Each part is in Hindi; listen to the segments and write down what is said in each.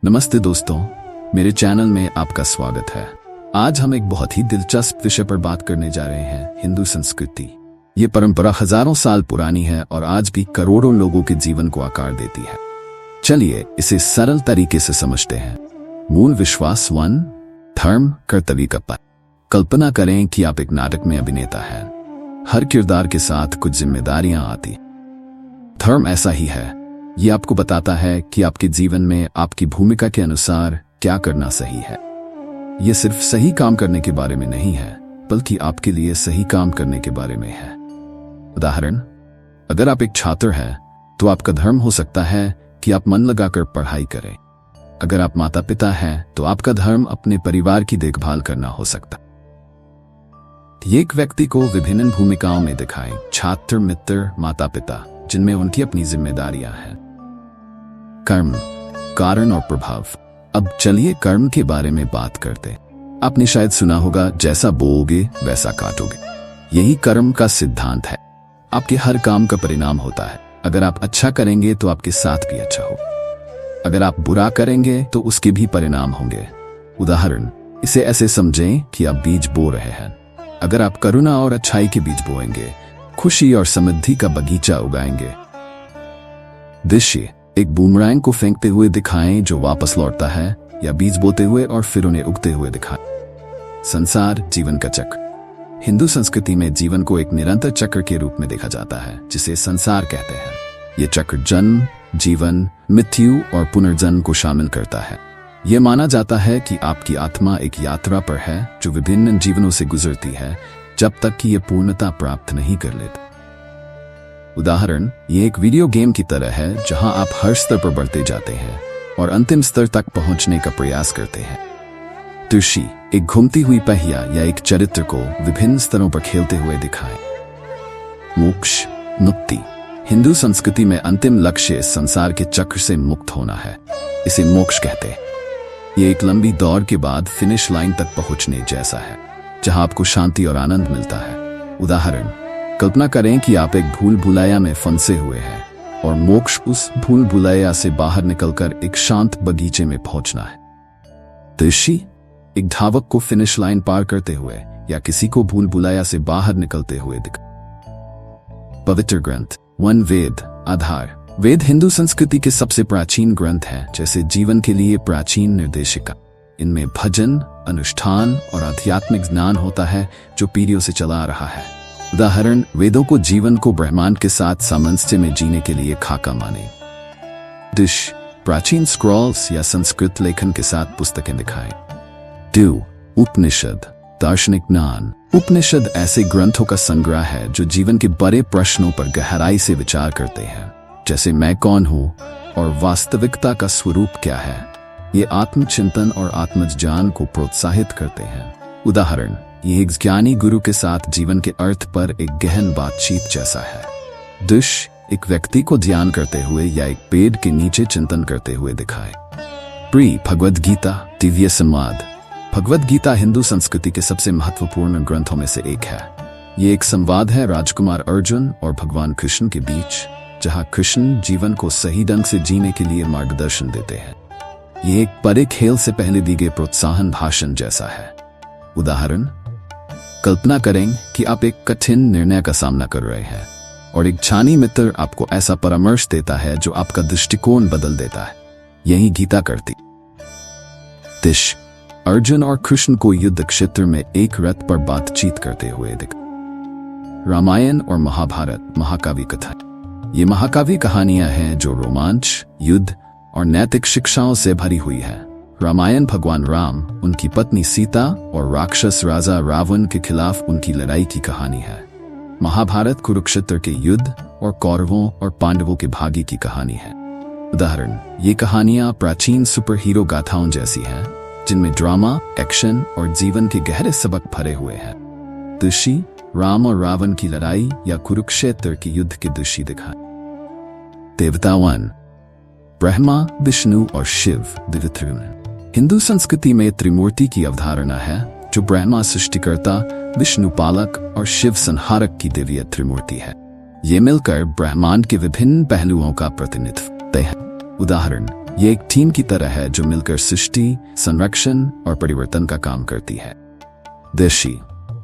नमस्ते दोस्तों, मेरे चैनल में आपका स्वागत है। आज हम एक बहुत ही दिलचस्प विषय पर बात करने जा रहे हैं, हिंदू संस्कृति। ये परंपरा हजारों साल पुरानी है और आज भी करोड़ों लोगों के जीवन को आकार देती है। चलिए इसे सरल तरीके से समझते हैं। मूल विश्वास 1, धर्म कर्तव्य का पद। कल्पना करें कि आप एक नाटक में अभिनेता हैं। हर किरदार के साथ कुछ जिम्मेदारियां आती। धर्म ऐसा ही है, ये आपको बताता है कि आपके जीवन में आपकी भूमिका के अनुसार क्या करना सही है। ये सिर्फ सही काम करने के बारे में नहीं है, बल्कि आपके लिए सही काम करने के बारे में है। उदाहरण, अगर आप एक छात्र हैं तो आपका धर्म हो सकता है कि आप मन लगाकर पढ़ाई करें। अगर आप माता पिता हैं तो आपका धर्म अपने परिवार की देखभाल करना हो सकता है। ये एक व्यक्ति को विभिन्न भूमिकाओं में दिखाएं, छात्र, मित्र, माता पिता, जिनमें उनकी अपनी जिम्मेदारियां हैं। कर्म, कारण और प्रभाव। अब चलिए कर्म के बारे में बात करते हैं। आपने शायद सुना होगा, जैसा बोओगे वैसा काटोगे। यही कर्म का सिद्धांत है। आपके हर काम का परिणाम होता है। अगर आप अच्छा करेंगे तो आपके साथ भी अच्छा हो। अगर आप बुरा करेंगे तो उसके भी परिणाम होंगे। उदाहरण, इसे ऐसे समझें कि आप बीज बो रहे हैं। अगर आप करुणा और अच्छाई के बीज बोएंगे, खुशी और समृद्धि का बगीचा उगाएंगे। दृश्य, एक बूमरैंग को फेंकते हुए दिखाएं जो वापस लौटता है, या बीज बोते हुए और फिर उन्हें उगते हुए दिखाएं। संसार, जीवन का चक्र। हिंदू संस्कृति में जीवन को एक निरंतर चक्र के रूप में देखा जाता है, जिसे संसार कहते हैं। यह चक्र जन्म, जीवन, मृत्यु और पुनर्जन्म को शामिल करता है। यह माना जाता है कि आपकी आत्मा एक यात्रा पर है जो विभिन्न जीवनों से गुजरती है, जब तक कि यह पूर्णता प्राप्त नहीं कर लेता। उदाहरण, ये एक वीडियो गेम की तरह है जहां आप हर स्तर पर बढ़ते जाते हैं और अंतिम स्तर तक पहुंचने का प्रयास करते हैं। दृश्य, एक घूमती हुई पहिया या एक चरित्र को विभिन्न स्तरों पर खेलते हुए दिखाएं। मोक्ष, मुक्ति। हिंदू संस्कृति में अंतिम लक्ष्य इस संसार के चक्र से मुक्त होना है। इसे मोक्ष कहते हैं। ये एक लंबी दौड़ के बाद फिनिश लाइन तक पहुंचने जैसा है, जहां आपको शांति और आनंद मिलता है। उदाहरण, कल्पना करें कि आप एक भूल भुलैया में फंसे हुए हैं और मोक्ष उस भूल भुलैया से बाहर निकलकर एक शांत बगीचे में पहुंचना है। दृश्य, एक धावक को फिनिश लाइन पार करते हुए या किसी को भूल भुलैया से बाहर निकलते हुए दिखा। पवित्र ग्रंथ 1, वेद। आधार, वेद हिंदू संस्कृति के सबसे प्राचीन ग्रंथ हैं, जैसे जीवन के लिए प्राचीन निर्देशिका। इनमें भजन, अनुष्ठान और आध्यात्मिक ज्ञान होता है जो पीढ़ियों से चला आ रहा है। उदाहरण, वेदों को जीवन को ब्रह्मांड के साथ सामंजस्य में जीने के लिए खाका माने। दृश्य, प्राचीन स्क्रॉल्स या संस्कृत लेखन के साथ पुस्तकें दिखाएं। 2, उपनिषद, दार्शनिक ज्ञान। उपनिषद ऐसे ग्रंथों का संग्रह है जो जीवन के बड़े प्रश्नों पर गहराई से विचार करते हैं, जैसे मैं कौन हूं और वास्तविकता का स्वरूप क्या है। ये आत्मचिंतन और आत्मज्ञान को प्रोत्साहित करते हैं। उदाहरण, ये एक ज्ञानी गुरु के साथ जीवन के अर्थ पर एक गहन बातचीत जैसा है। दृश्य, एक व्यक्ति को ध्यान करते हुए या एक पेड़ के नीचे चिंतन करते हुए दिखाए। भगवद गीता, दिव्य संवाद। भगवद गीता हिंदू संस्कृति के सबसे महत्वपूर्ण ग्रंथों में से एक है। ये एक संवाद है राजकुमार अर्जुन और भगवान कृष्ण के बीच, जहां कृष्ण जीवन को सही ढंग से जीने के लिए मार्गदर्शन देते हैं। ये एक बड़े खेल से पहले दी गई प्रोत्साहन भाषण जैसा है। उदाहरण, कल्पना करें कि आप एक कठिन निर्णय का सामना कर रहे हैं और एक ज्ञानी मित्र आपको ऐसा परामर्श देता है जो आपका दृष्टिकोण बदल देता है। यही गीता करती। दृश्य, अर्जुन और कृष्ण को युद्ध क्षेत्र में एक रथ पर बातचीत करते हुए दिखा। रामायण और महाभारत, महाकाव्य कथा। ये महाकाव्य कहानियां हैं जो रोमांच, युद्ध और नैतिक शिक्षाओं से भरी हुई है। रामायण भगवान राम, उनकी पत्नी सीता और राक्षस राजा रावण के खिलाफ उनकी लड़ाई की कहानी है। महाभारत कुरुक्षेत्र के युद्ध और कौरवों और पांडवों के भाग्य की कहानी है। उदाहरण, ये कहानियां प्राचीन सुपर हीरो गाथाओं जैसी हैं, जिनमें ड्रामा, एक्शन और जीवन के गहरे सबक भरे हुए हैं। दृश्य, राम और रावण की लड़ाई या कुरुक्षेत्र के युद्ध के दृश्य दिखाए। देवता 1, ब्रह्मा, विष्णु और शिव, दिव्य त्रिमूर्ति। हिंदू संस्कृति में त्रिमूर्ति की अवधारणा है, जो ब्रह्मा सृष्टिकर्ता, विष्णु पालक और शिव संहारक की दिव्य त्रिमूर्ति है। ये मिलकर ब्रह्मांड के विभिन्न पहलुओं का प्रतिनिधित्व करते हैं। उदाहरण, ये एक टीम की तरह है जो मिलकर सृष्टि, संरक्षण और परिवर्तन का काम करती है। देशी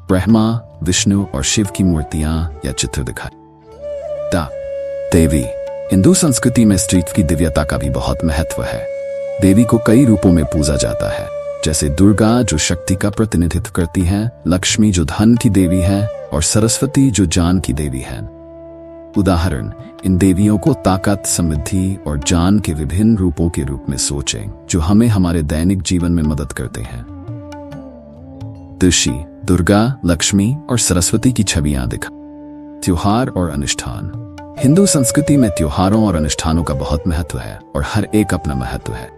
ब्रह्मा, विष्णु और शिव की मूर्तियां या चित्र दिखाई। देवी हिंदू संस्कृति में स्त्रीत्व की दिव्यता का भी बहुत महत्व है। देवी को कई रूपों में पूजा जाता है, जैसे दुर्गा जो शक्ति का प्रतिनिधित्व करती है, लक्ष्मी जो धन की देवी है और सरस्वती जो ज्ञान की देवी है। उदाहरण, इन देवियों को ताकत, समृद्धि और ज्ञान के विभिन्न रूपों के रूप में सोचें जो हमें हमारे दैनिक जीवन में मदद करते हैं। ऋषि दुर्गा, लक्ष्मी और सरस्वती की छवियां दिखा। त्योहार और अनुष्ठान हिंदू संस्कृति में त्योहारों और अनुष्ठानों का बहुत महत्व है और हर एक अपना महत्व है।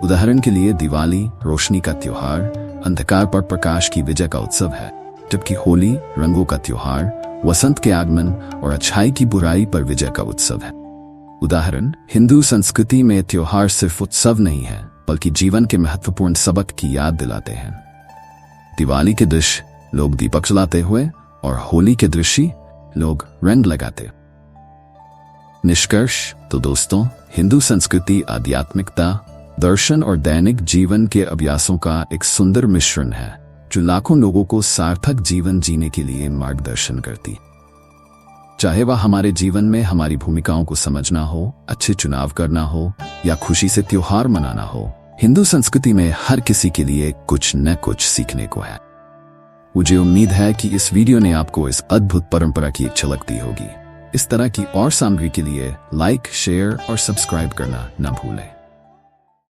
उदाहरण के लिए दिवाली रोशनी का त्योहार, अंधकार पर प्रकाश की विजय का उत्सव है, जबकि होली रंगों का त्योहार, वसंत के आगमन और अच्छाई की बुराई पर विजय का उत्सव है। उदाहरण, हिंदू संस्कृति में त्योहार सिर्फ उत्सव नहीं है बल्कि जीवन के महत्वपूर्ण सबक की याद दिलाते हैं। दिवाली के दृश्य लोग दीपक जलाते हुए और होली के दृश्य लोग रंग लगाते। निष्कर्ष तो दोस्तों, हिंदू संस्कृति आध्यात्मिकता, दर्शन और दैनिक जीवन के अभ्यासों का एक सुंदर मिश्रण है जो लाखों लोगों को सार्थक जीवन जीने के लिए मार्गदर्शन करती। चाहे वह हमारे जीवन में हमारी भूमिकाओं को समझना हो, अच्छे चुनाव करना हो या खुशी से त्योहार मनाना हो, हिंदू संस्कृति में हर किसी के लिए कुछ न कुछ सीखने को है। मुझे उम्मीद है कि इस वीडियो ने आपको इस अद्भुत परंपरा की एक झलक दी होगी। इस तरह की और सामग्री के लिए लाइक, शेयर और सब्सक्राइब करना न भूलें।